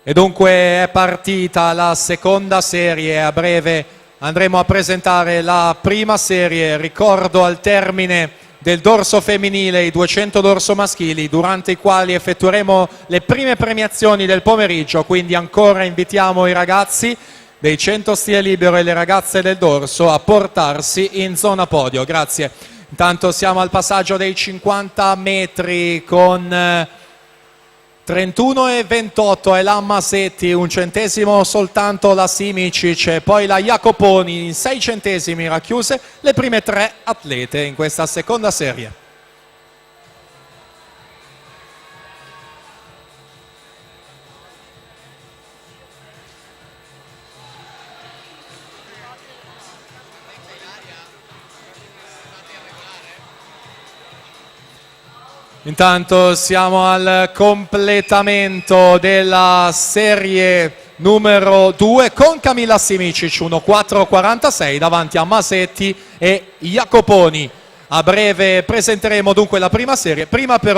E dunque è partita la seconda serie, a breve andremo a presentare la prima serie. Ricordo al termine del dorso femminile i 200 dorso maschili, durante i quali effettueremo le prime premiazioni del pomeriggio, quindi ancora invitiamo i ragazzi dei 100 stile libero e le ragazze del dorso a portarsi in zona podio. Grazie. Intanto siamo al passaggio dei 50 metri con 31 e 28 Elan Masetti, un centesimo soltanto la Simicic e poi la Jacoponi, in 6 centesimi racchiuse le prime 3 atlete in questa seconda serie. Intanto siamo al completamento della serie numero 2 con Camilla Simicic, 1:4:46 davanti a Masetti e Jacoponi. A breve presenteremo dunque la prima serie, prima però